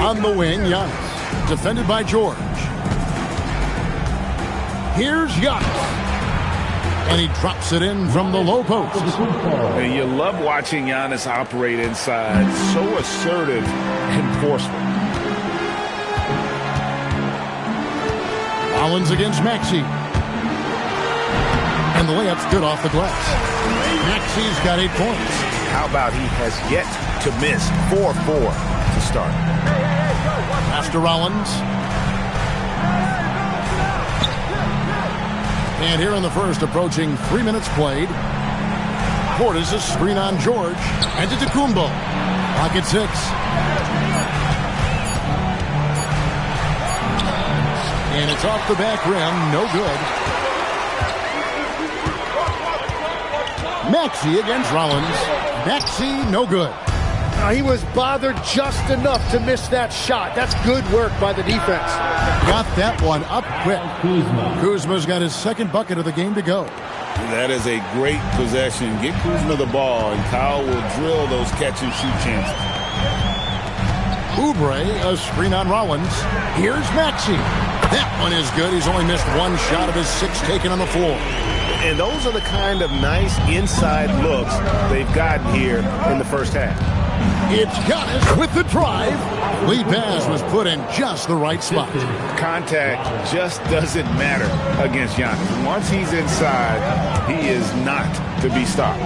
On the wing, Giannis. Defended by George. Here's Giannis. And he drops it in from the low post. And you love watching Giannis operate inside. So assertive and forceful. Rollins against Maxey. And the layup's good off the glass. Maxey's got 8 points. How about he has yet to miss 4-4 to start. Pass to Rollins. And here in the first, approaching 3 minutes played. Portis a screen on George. And to Tecumbo. Clock at 6. And it's off the back rim. No good. Maxey against Rollins. Maxey, no good. He was bothered just enough to miss that shot. That's good work by the defense. Got that one up quick. Kuzma's got his second bucket of the game to go. That is a great possession. Get Kuzma the ball, and Kyle will drill those catch-and-shoot chances. Oubre, a screen on Rollins. Here's Maxey. That one is good. He's only missed one shot of his 6 taken on the floor. And those are the kind of nice inside looks they've gotten here in the first half. It's Giannis with the drive. Lead pass was put in just the right spot. Contact just doesn't matter against Giannis. Once he's inside, he is not to be stopped.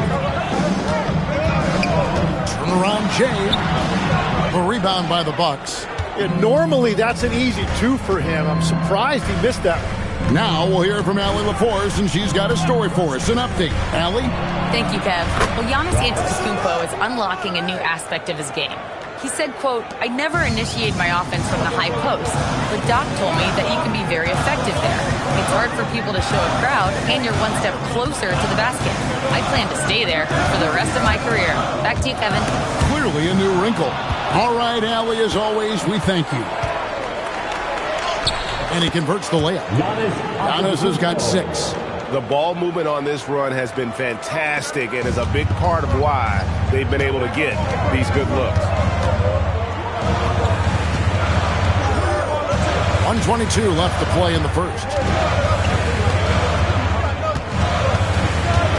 Turnaround Jay. A rebound by the Bucks. And normally that's an easy 2 for him. I'm surprised he missed that one. Now we'll hear from Allie LaForce, and she's got a story for us. An update. Allie? Thank you, Kev. Well, Giannis Antetokounmpo is unlocking a new aspect of his game. He said, quote, "I never initiate my offense from the high post, but Doc told me that you can be very effective there. It's hard for people to show a crowd, and you're one step closer to the basket. I plan to stay there for the rest of my career." Back to you, Kevin. Clearly a new wrinkle. All right, Allie, as always, we thank you. And he converts the layup. Giannis has got 6. The ball movement on this run has been fantastic and is a big part of why they've been able to get these good looks. 1:22 left to play in the first.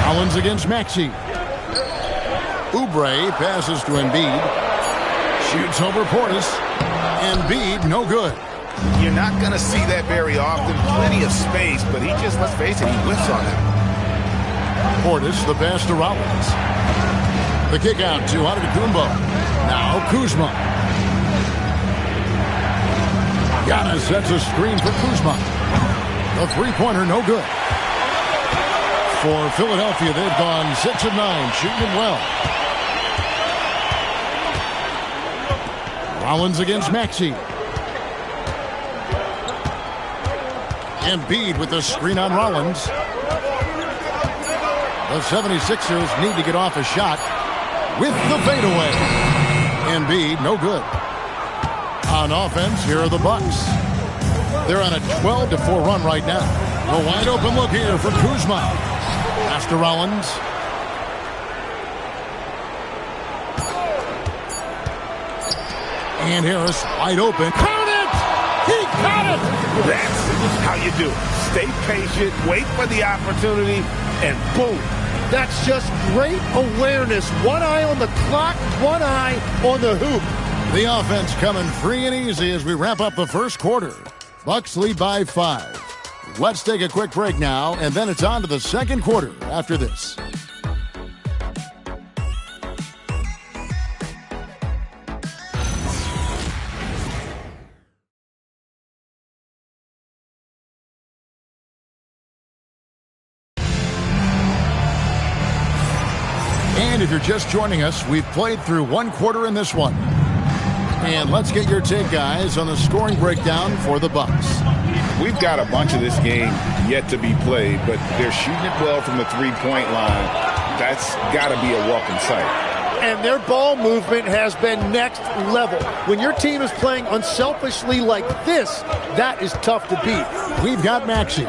Rollins against Maxey. Oubre passes to Embiid. Shoots over Portis. Embiid, no good. You're not going to see that very often. Plenty of space, but he just, let's face it, he whiffs on it. Portis, the pass to Rollins. The kick out to Antetokounmpo. Now Kuzma. Giannis sets a screen for Kuzma. The three-pointer, no good. For Philadelphia, they've gone 6 of 9, shooting it well. Rollins against Maxey. Embiid with the screen on Rollins. The 76ers need to get off a shot with the fadeaway. Embiid, no good. On offense, here are the Bucks. They're on a 12-4 run right now. A wide open look here for Kuzma. Pass to Rollins. And Harris wide open. Count it! He got it! That's how you do it. Stay patient, wait for the opportunity, and boom. That's just great awareness. One eye on the clock, one eye on the hoop. The offense coming free and easy as we wrap up the first quarter. Bucks lead by 5. Let's take a quick break now, and then it's on to the second quarter after this. And if you're just joining us, we've played through one quarter in this one. And let's get your take, guys, on the scoring breakdown for the Bucks. We've got a bunch of this game yet to be played, but they're shooting it well from the three-point line. That's got to be a welcome sight. And their ball movement has been next level. When your team is playing unselfishly like this, that is tough to beat. We've got Maxey.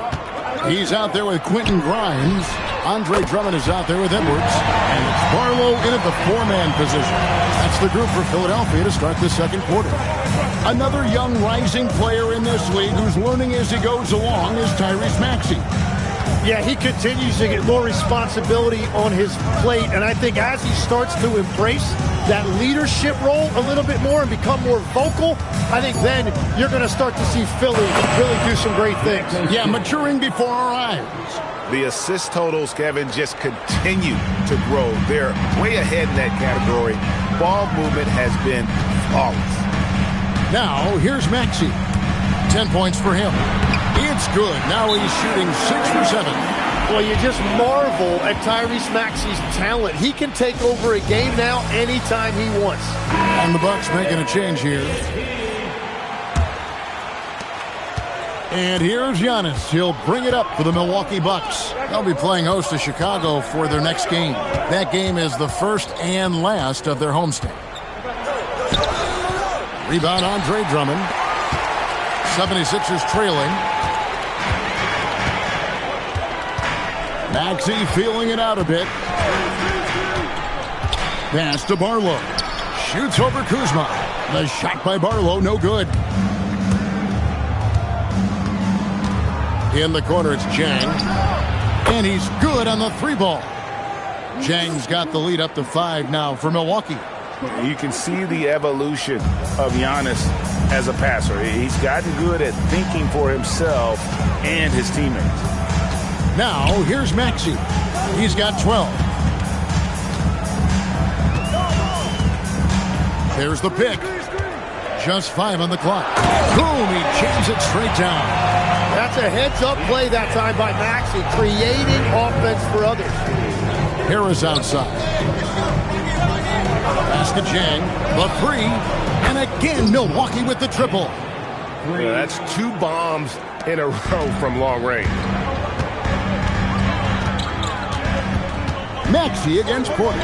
He's out there with Quentin Grimes. Andre Drummond is out there with Edwards. And it's Barlow in at the 4-man position. That's the group for Philadelphia to start the second quarter. Another young rising player in this league who's learning as he goes along is Tyrese Maxey. Yeah, he continues to get more responsibility on his plate, and I think as he starts to embrace that leadership role a little bit more and become more vocal, I think then you're going to start to see Philly really do some great things. Yeah, maturing before our eyes. The assist totals, Kevin, just continue to grow. They're way ahead in that category. Ball movement has been flawless. Now, here's Maxey. 10 points for him. It's good. Now he's shooting 6 for 7. Well, you just marvel at Tyrese Maxey's talent. He can take over a game now anytime he wants. And the Bucks making a change here. And here's Giannis. He'll bring it up for the Milwaukee Bucks. They'll be playing host to Chicago for their next game. That game is the first and last of their homestand. Rebound, Andre Drummond. 76ers trailing. Maxey feeling it out a bit. Pass to Barlow. Shoots over Kuzma. The shot by Barlow, no good. In the corner, it's Chang. And he's good on the 3-ball. Chang's got the lead up to 5 now for Milwaukee. You can see the evolution of Giannis as a passer. He's gotten good at thinking for himself and his teammates. Now, here's Maxey. He's got 12. There's the pick. Just 5 on the clock. Boom, he jams it straight down. That's a heads-up play that time by Maxey, creating offense for others. Harris outside. Pass to Chang. The 3. And again, Milwaukee with the triple. Yeah, that's 2 bombs in a row from long range. Maxey against Porter.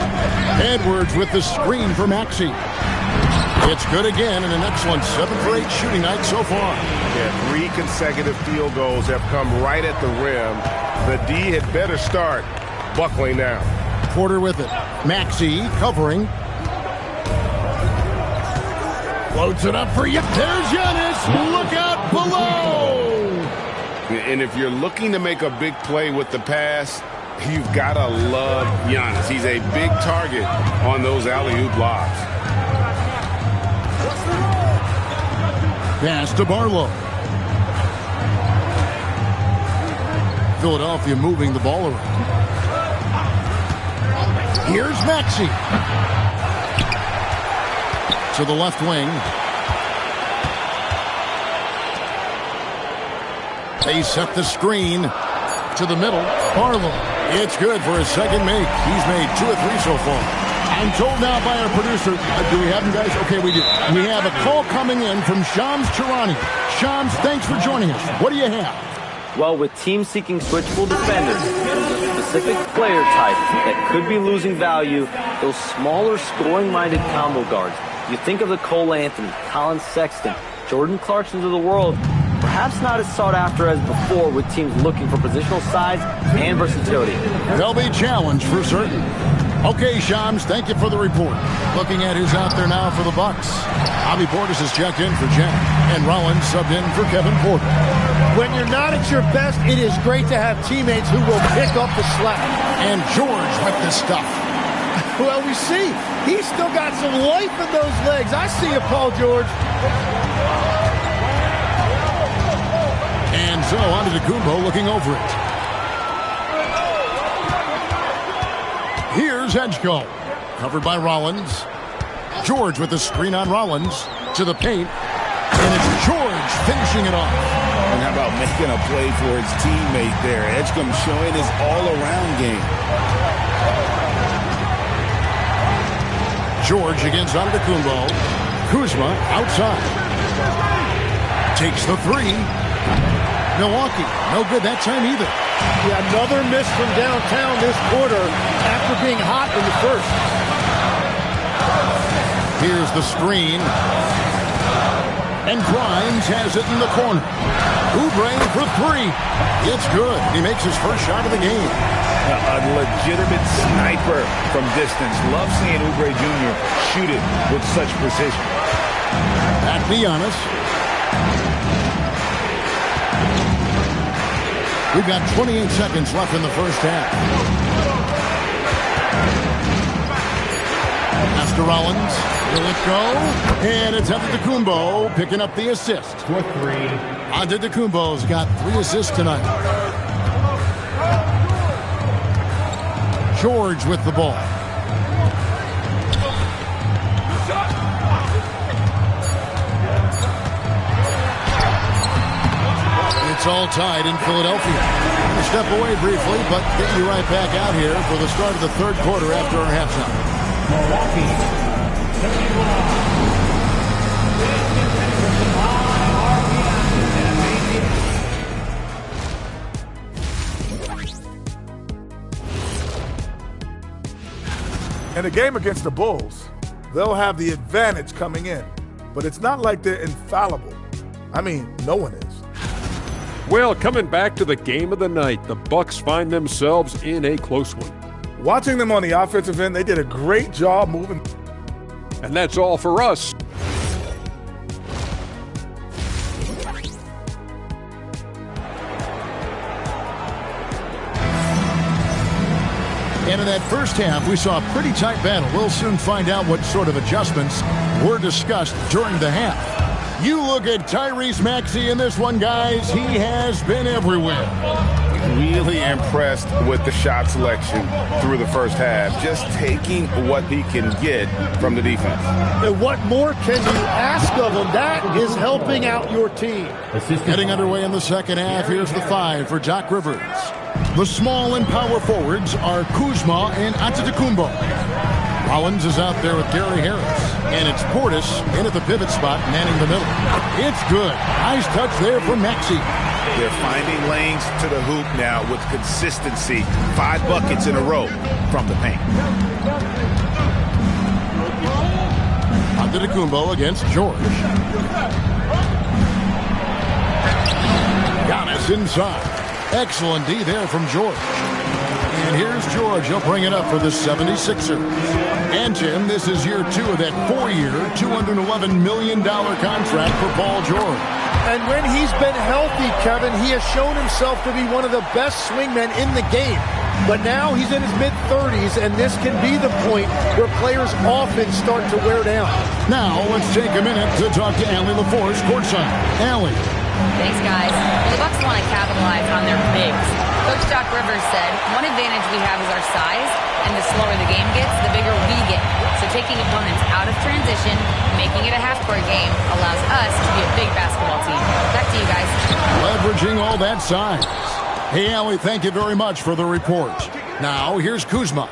Edwards with the screen for Maxey. It's good again, and an excellent 7 for 8 shooting night so far. Yeah, 3 consecutive field goals have come right at the rim. The D had better start buckling now. Porter with it. Maxey covering. Floats it up for you. There's Giannis. Look out below. And if you're looking to make a big play with the pass, you've got to love Giannis. He's a big target on those alley-oop lobs. Pass to Barlow. Philadelphia moving the ball around. Here's Maxey. To the left wing. They set the screen to the middle. Barlow. It's good for his second make. He's made 2 or 3 so far. I'm told now by our producer, do we have them, guys? Okay, we do. We have a call coming in from Shams Charani. Shams, thanks for joining us. What do you have? Well, with teams seeking switchable defenders, there's a specific player type that could be losing value, those smaller scoring-minded combo guards. You think of the Cole Anthony, Colin Sexton, Jordan Clarksons of the world, perhaps not as sought after as before with teams looking for positional size and versatility. They'll be challenged for certain. Okay, Shams, thank you for the report. Looking at who's out there now for the Bucks. Bobby Portis has checked in for Jack, and Rollins subbed in for Kevin Porter. When you're not at your best, it is great to have teammates who will pick up the slack. And George with the stuff. Well, we see he's still got some life in those legs. I see you, Paul George. And so on to Kumbo looking over it. Here's Edgecombe. Covered by Rollins. George with the screen on Rollins. To the paint. And it's George finishing it off. And how about making a play for his teammate there? Edgecombe showing his all-around game. George against Antetokounmpo. Kuzma outside. Takes the 3. Milwaukee, no good that time either. Yeah, another miss from downtown this quarter after being hot in the first. Here's the screen. And Grimes has it in the corner. Oubre for 3. It's good. He makes his first shot of the game. A legitimate sniper from distance. Love seeing Oubre Jr. shoot it with such precision. Back Giannis. We've got 28 seconds left in the first half. Pass to Rollins. Will it go? And it's Antetokounmpo picking up the assist. For 3. Antetokounmpo's got 3 assists tonight. George with the ball. It's all tied in Philadelphia. We'll step away briefly, but get you right back out here for the start of the third quarter after our halftime. In a game against the Bulls, they'll have the advantage coming in. But it's not like they're infallible. I mean, no one is. Well, coming back to the game of the night, the Bucks find themselves in a close one. Watching them on the offensive end, they did a great job moving. And that's all for us. And in that first half, we saw a pretty tight battle. We'll soon find out what sort of adjustments were discussed during the half. You look at Tyrese Maxey in this one, guys. He has been everywhere. Really impressed with the shot selection through the first half. Just taking what he can get from the defense. And what more can you ask of him? That is helping out your team. Getting underway in the second half. Here's the 5 for Doc Rivers. The small and power forwards are Kuzma and Antetokounmpo. Rollins is out there with Gary Harris. And it's Portis in at the pivot spot, manning the middle. It's good. Nice touch there from Maxey. They're finding lanes to the hoop now with consistency. 5 buckets in a row from the paint. Antetokounmpo against George. Giannis inside. Excellent D there from George. And here's George. He'll bring it up for the 76ers. And, Tim, this is year 2 of that 4-year, $211 million contract for Paul George. And when he's been healthy, Kevin, he has shown himself to be one of the best swingmen in the game. But now he's in his mid-30s, and this can be the point where players often start to wear down. Now, let's take a minute to talk to Allie LaForce courtside. Allie. Thanks, guys. The Bucks want to capitalize on their bigs. Coach Doc Rivers said, one advantage we have is our size, and the slower the game gets, the bigger we get. So taking opponents out of transition, making it a half-court game, allows us to be a big basketball team. Back to you guys. Leveraging all that size. Hey, Allie, thank you very much for the report. Now, here's Kuzma.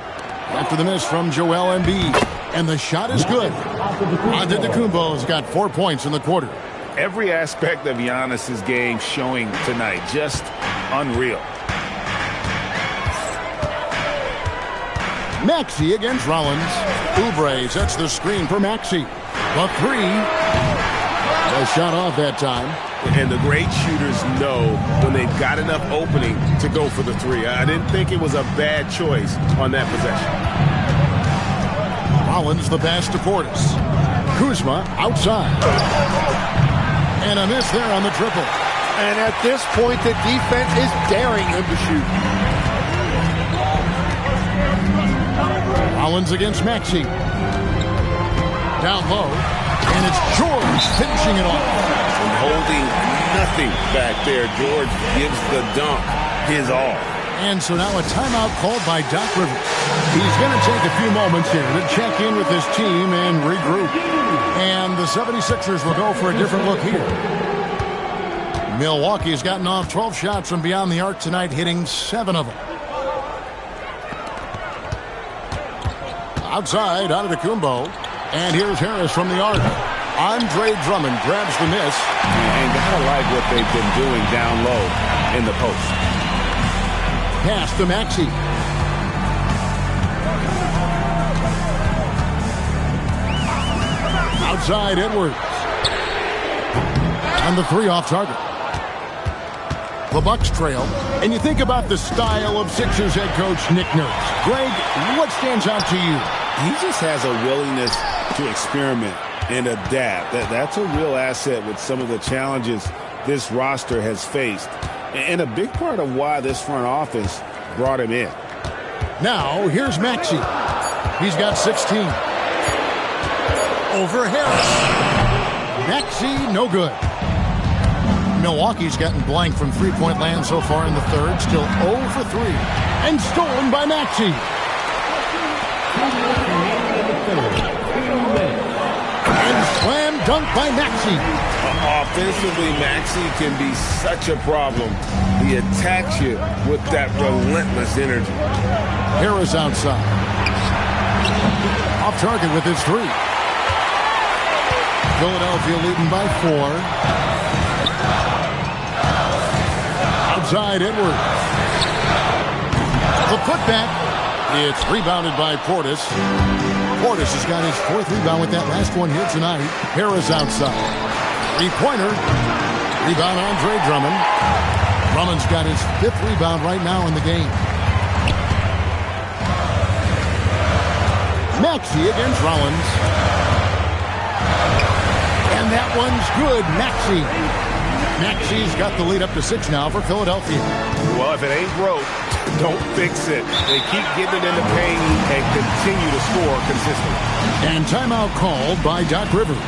After the miss from Joel Embiid. And the shot is good. Antetokounmpo's got 4 points in the quarter. Every aspect of Giannis's game showing tonight. Just unreal. Maxey against Rollins. Oubre sets the screen for Maxey. The 3. A shot off that time. And the great shooters know when they've got enough opening to go for the 3. I didn't think it was a bad choice on that possession. Rollins the pass to Portis. Kuzma outside. And a miss there on the triple. And at this point, the defense is daring him to shoot. Rollins against Maxey. Down low. And it's George finishing it off. And holding nothing back there. George gives the dunk his all. And so now a timeout called by Doc Rivers. He's going to take a few moments here to check in with his team and regroup. And the 76ers will go for a different look here. Milwaukee's gotten off 12 shots from beyond the arc tonight, hitting 7 of them. Outside, Antetokounmpo. And here's Harris from the arc. Andre Drummond grabs the miss. And gotta like what they've been doing down low in the post. Pass to Maxey. Outside, Edwards. And the 3 off target. The Bucks trail. And you think about the style of Sixers head coach Nick Nurse. Greg, what stands out to you? He just has a willingness to experiment and adapt. That's a real asset with some of the challenges this roster has faced, and a big part of why this front office brought him in. Now, here's Maxey. He's got 16. Over Harris. Maxey, no good. Milwaukee's gotten blank from three-point land so far in the third. Still 0 for 3. And stolen by Maxey. And slam dunk by Maxey. Offensively, Maxey can be such a problem. He attacks you with that relentless energy. Harris outside. Off target with his three. Philadelphia leading by 4. Outside Edwards. The putback. It's rebounded by Portis. Portis has got his 4th rebound with that last one here tonight. Harris outside. Three-pointer. Rebound Andre Drummond. Drummond's got his 5th rebound right now in the game. Maxey against Rollins. And that one's good. Maxey. Maxey's got the lead up to 6 now for Philadelphia. Well, if it ain't broke, don't fix it. They keep getting it in the paint and continue to score consistently. And timeout called by Doc Rivers.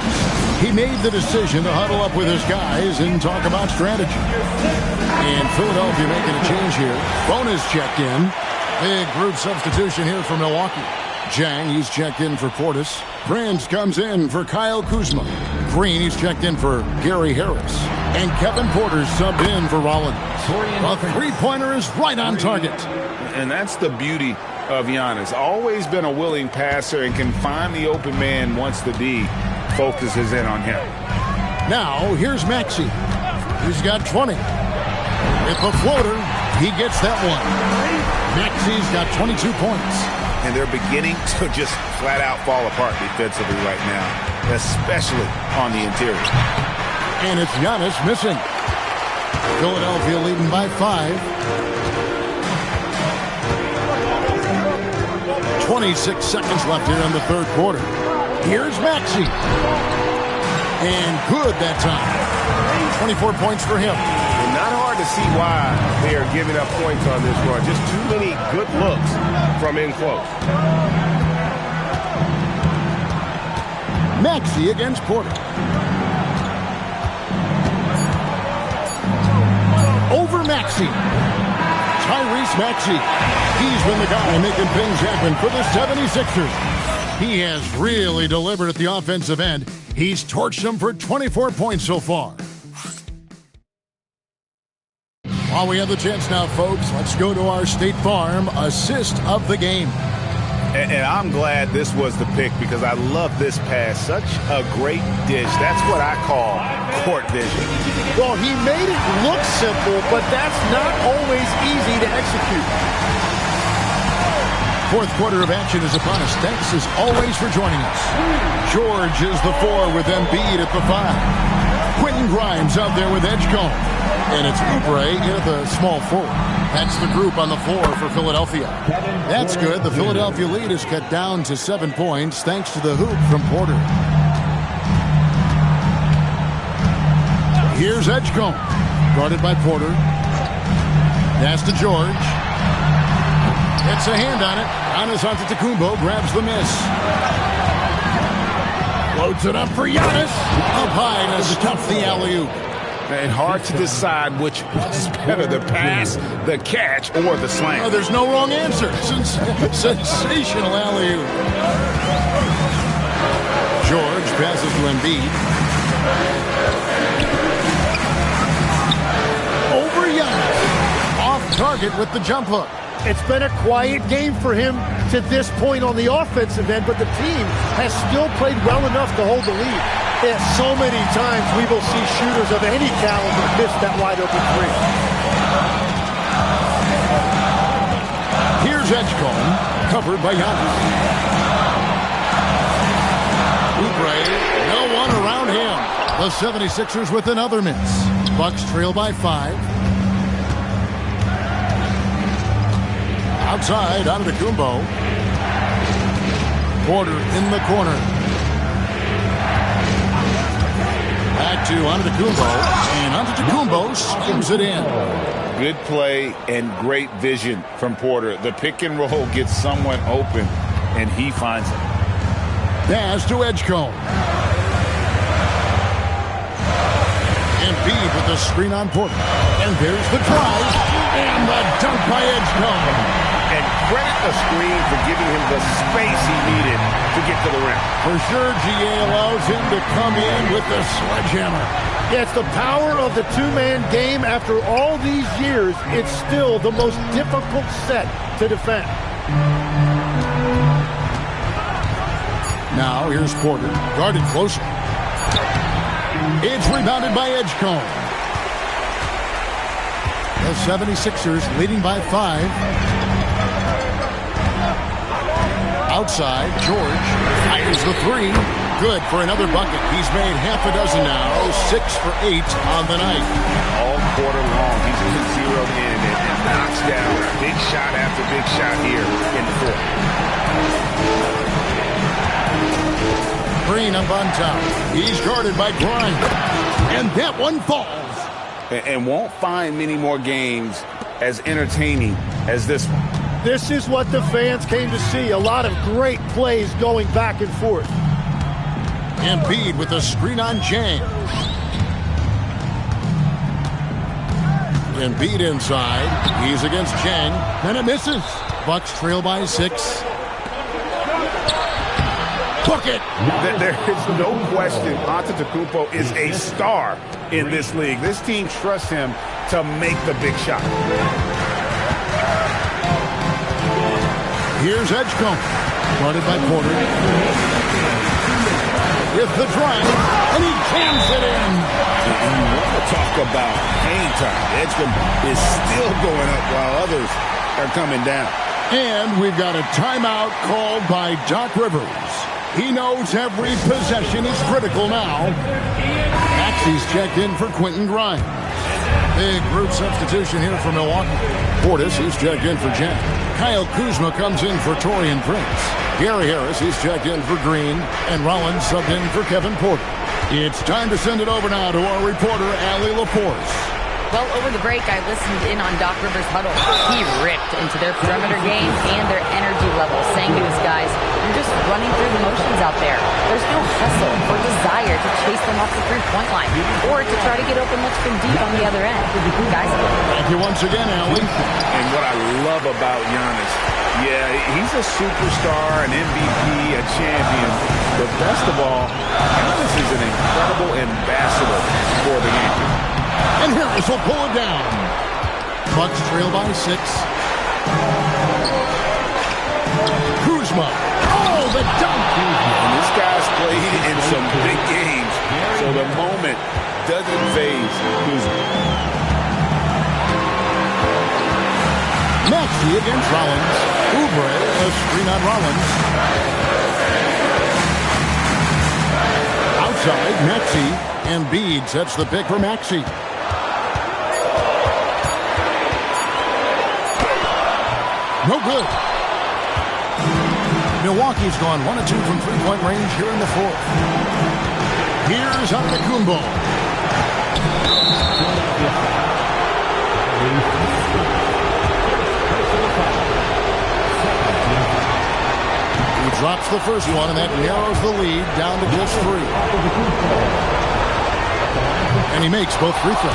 He made the decision to huddle up with his guys and talk about strategy. And Philadelphia making a change here. Bonus checked in. Big group substitution here for Milwaukee. Jang, he's checked in for Portis. Prince comes in for Kyle Kuzma. Green, he's checked in for Gary Harris. And Kevin Porter's subbed in for Rollins. The three-pointer is right on target. And that's the beauty of Giannis. Always been a willing passer and can find the open man once the D focuses in on him. Now, here's Maxey. He's got 20. With the floater, he gets that one. Maxey's got 22 points. And they're beginning to just flat out fall apart defensively right now, especially on the interior. And it's Giannis missing. Philadelphia leading by 5. 26 seconds left here in the third quarter. Here's Maxey. And good that time. 24 points for him. And not hard to see why they are giving up points on this run. Just too many good looks from in close. Maxey against Porter. Over Maxey. Tyrese Maxey. He's been the guy making things happen for the 76ers. He has really delivered at the offensive end. He's torched them for 24 points so far. While we have the chance now, folks, let's go to our State Farm assist of the game. And I'm glad this was the pick because I love this pass. Such a great dish. That's what I call court vision. Well, he made it look simple, but that's not always easy to execute. Fourth quarter of action is upon us. Thanks as always for joining us. George is the 4 with Embiid at the 5. Quentin Grimes out there with Edgecombe. And it's Oubre in at the small forward. That's the group on the floor for Philadelphia. That's good. The Philadelphia lead is cut down to 7 points thanks to the hoop from Porter. Here's Edgecombe. Guarded by Porter. Pass to George. It's a hand on it. Giannis Antetokounmpo grabs the miss. Floats it up for Giannis. Up high to stop the alley-oop. And hard to decide which was better, the pass, the catch, or the slam. Oh, there's no wrong answer. Sensational alley-oop. George passes to Embiid. Over Giannis. Off target with the jump hook. It's been a quiet game for him to this point on the offensive end, but the team has still played well enough to hold the lead. Yeah, so many times we will see shooters of any caliber miss that wide open three. Here's Edgecombe, covered by Giannis. Oubre, no one around him. The 76ers with another miss. Bucks trail by 5. Outside, Antetokounmpo. Porter in the corner. to Antetokounmpo, and Antetokounmpo schemes it in. Good play and great vision from Porter. The pick and roll gets someone open, and he finds it. Pass to Edgecombe. Embiid with the screen on Porter. And there's the drive. And the dunk by Edgecombe. And credit the screen for giving him the space he needed to get to the rim. For sure, GA allows him to come in with the sledgehammer. Yeah, it's the power of the two-man game. After all these years, it's still the most difficult set to defend. Now, here's Porter, guarded closer. It's rebounded by Edgecombe. The 76ers leading by 5. Outside, George fires the three. Good for another bucket. He's made half a dozen now, 6 for 8 on the night. All quarter long, he's been zeroed in and knocks down big shot after big shot here in the fourth. Green up on top. He's guarded by Grimes. And that one falls. And won't find many more games as entertaining as this one. This is what the fans came to see. A lot of great plays going back and forth. Embiid with the screen on James. Embiid inside. He's against Chang. And it misses. Bucks trail by 6. Bucket. There is no question Antetokounmpo is a star in this league. This team trusts him to make the big shot. Here's Edgecombe. Guarded by Porter. With the drive. And he jams it in. And you want to talk about hang time. Edgecombe is still going up while others are coming down. And we've got a timeout called by Doc Rivers. He knows every possession is critical now. Maxey's checked in for Quentin Grimes. Big group substitution here for Milwaukee. Portis is checked in for Jack. Kyle Kuzma comes in for Taurean Prince. Gary Harris is checked in for Green. And Rollins subbed in for Kevin Porter. It's time to send it over now to our reporter, Allie LaForce. Well, over the break, I listened in on Doc Rivers' huddle. He ripped into their perimeter game and their energy level, saying to his guys, "You're just running through the motions out there. There's no hustle or desire to chase them off the three-point line or to try to get open looks from deep on the other end." Guys, thank you once again, Allie. And what I love about Giannis, yeah, he's a superstar, an MVP, a champion. But best of all, Giannis is an incredible ambassador for the game. And Harris will pull it down. Bucks trail by 6. Kuzma. Oh, the dunk. And this guy's played in some big games, so the moment doesn't faze Kuzma. Maxey against Rollins. Oubre, a screen on Rollins. Outside, Maxey. Embiid sets the pick for Maxey. No good. Milwaukee's gone 1 of 2 from three-point range here in the fourth. Here's Antetokounmpo. He drops the first one, and that narrows the lead down to just 3. And he makes both free throws.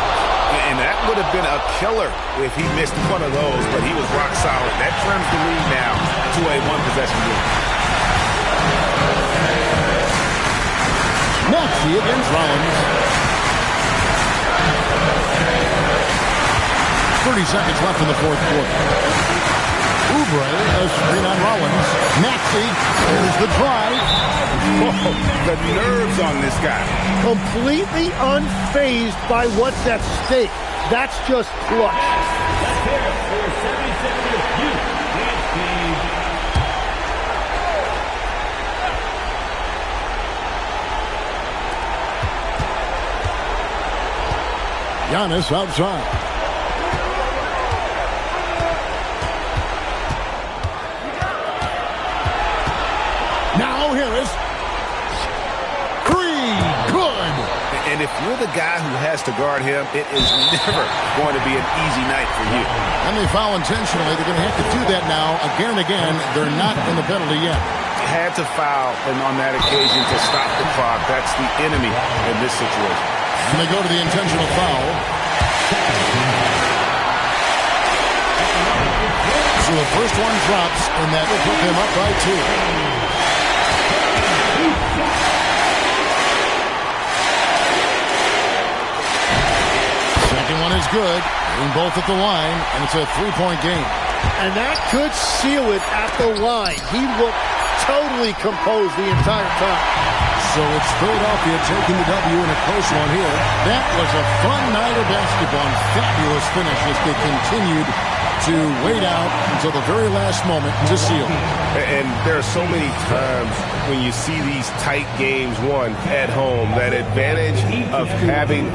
And that would have been a killer if he missed one of those, but he was rock solid. That trims the lead now to a one-possession game. Maxey against Rollins. 30 seconds left in the fourth quarter. Oubre, a screen on Rollins. Maxey, there's the try. Oh, the nerves on this guy. Completely unfazed by what's at stake. That's just clutch. Let's hear it for 76ers youth, Giannis outside. Now Harris. Green, good. And And if you're the guy who has to guard him, it is never going to be an easy night for you. And they foul intentionally. They're going to have to do that now again and again. They're not in the penalty yet. Had to foul on that occasion to stop the clock. That's the enemy in this situation. And they go to the intentional foul. So the first one drops, and that will put them up by 2. One is good, in both at the line, and it's a 3-point game. And that could seal it at the line. He looked totally composed the entire time. So it's Philadelphia taking the W in a close one here. That was a fun night of basketball and fabulous finish as they continued to wait out until the very last moment to seal. And there are so many times when you see these tight games won at home, that advantage of having